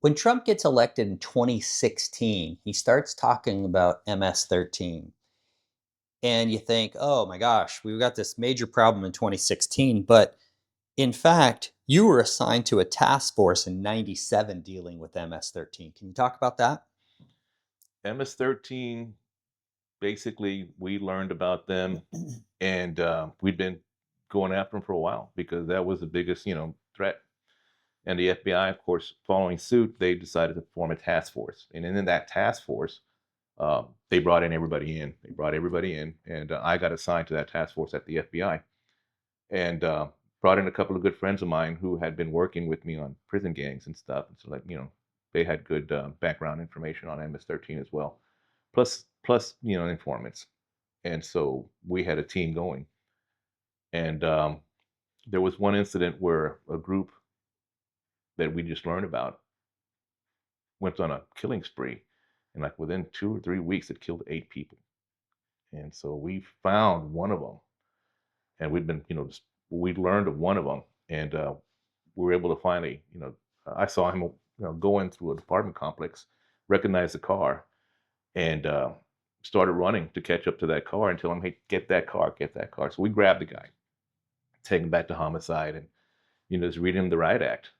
When Trump gets elected in 2016, he starts talking about MS-13. And you think, oh my gosh, we've got this major problem in 2016. But in fact, you were assigned to a task force in 97 dealing with MS-13. Can you talk about that? MS-13, basically, we learned about them, and we'd been going after them for a while because that was the biggest, threat. And the FBI, of course, following suit, they decided to form a task force. And in that task force, they brought in everybody in. They brought everybody in, and I got assigned to that task force at the FBI, and brought in a couple of good friends of mine who had been working with me on prison gangs and stuff. And so, like, they had good background information on MS-13 as well, plus informants. And so we had a team going. And there was one incident where a group that we just learned about went on a killing spree, and like within 2 or 3 weeks, it killed 8 people. And so we found one of them, and we'd been, we'd learned of one of them, and we were able to finally, I saw him, going through a apartment complex, recognized the car, and started running to catch up to that car and tell him, "Hey, get that car, get that car." So we grabbed the guy, take him back to homicide, and just read him the riot act.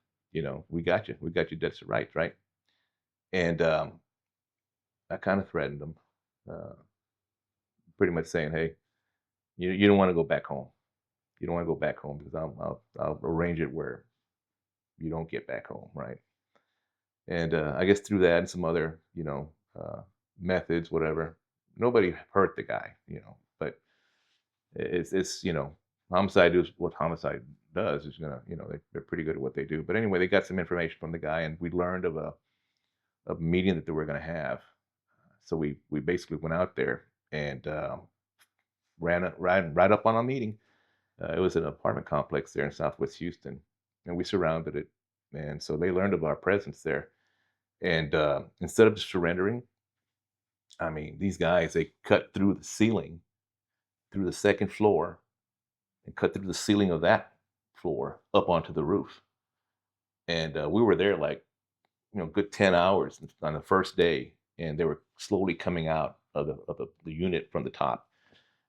We got you dead to rights, right? And I kind of threatened him, uh, pretty much saying, "Hey, you don't want to go back home. You don't want to go back home because I'll arrange it where you don't get back home, right?" And I guess through that and some other, methods, whatever, nobody hurt the guy, but it's homicide is what homicide does. Is they're pretty good at what they do. But anyway, they got some information from the guy, and we learned of a meeting that they were going to have. So we basically went out there and ran right up on a meeting. It was an apartment complex there in Southwest Houston, and we surrounded it. And so they learned of our presence there. And instead of just surrendering, I mean, these guys, they cut through the ceiling, through the second floor, and cut through the ceiling of that floor up onto the roof. And we were there like, good 10 hours on the first day. And they were slowly coming out of the unit from the top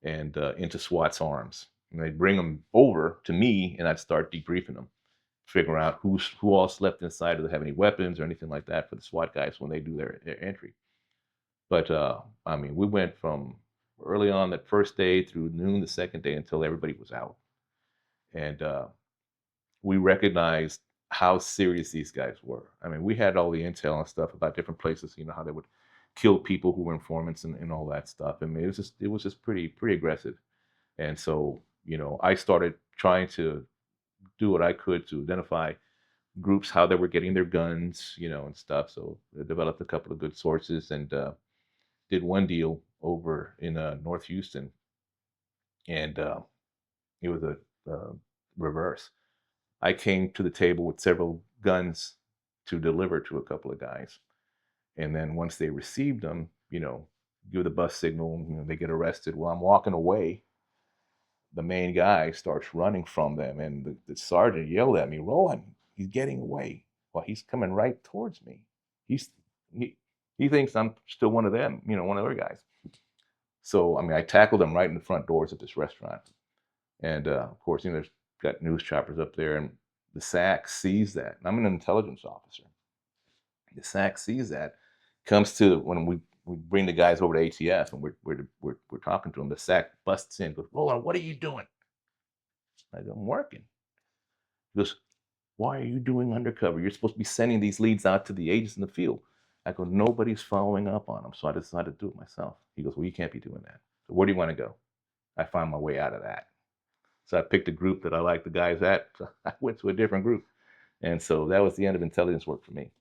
and into SWAT's arms. And they'd bring them over to me, and I'd start debriefing them, figure out who all slept inside, do they have any weapons or anything like that for the SWAT guys when they do their entry. But I mean, we went from early on that first day through noon the second day until everybody was out, and we recognized how serious these guys were. I mean, we had all the intel and stuff about different places, how they would kill people who were informants and all that stuff. I mean, it was just pretty aggressive. And so, I started trying to do what I could to identify groups, how they were getting their guns, and stuff. So I developed a couple of good sources and did one deal over in North Houston, and it was a reverse. I came to the table with several guns to deliver to a couple of guys, and then once they received them, give the bus signal, they get arrested. Well, I'm walking away. The main guy starts running from them, and the sergeant yelled at me, "Roland, he's getting away." Well, he's coming right towards me. He's he he thinks I'm still one of them, one of their guys. So I mean, I tackled him right in the front doors of this restaurant, and of course, there's got news choppers up there, and the SAC sees that. And I'm an intelligence officer. The SAC sees that, comes to when we bring the guys over to ATF, and we're talking to them. The SAC busts in, goes, "Roland, what are you doing?" I go, "I'm working." He goes, "Why are you doing undercover? You're supposed to be sending these leads out to the agents in the field." I go, "Nobody's following up on them, so I decided to do it myself." He goes, "Well, you can't be doing that. So where do you want to go?" I found my way out of that. So I picked a group that I liked the guys at. So I went to a different group. And so that was the end of intelligence work for me.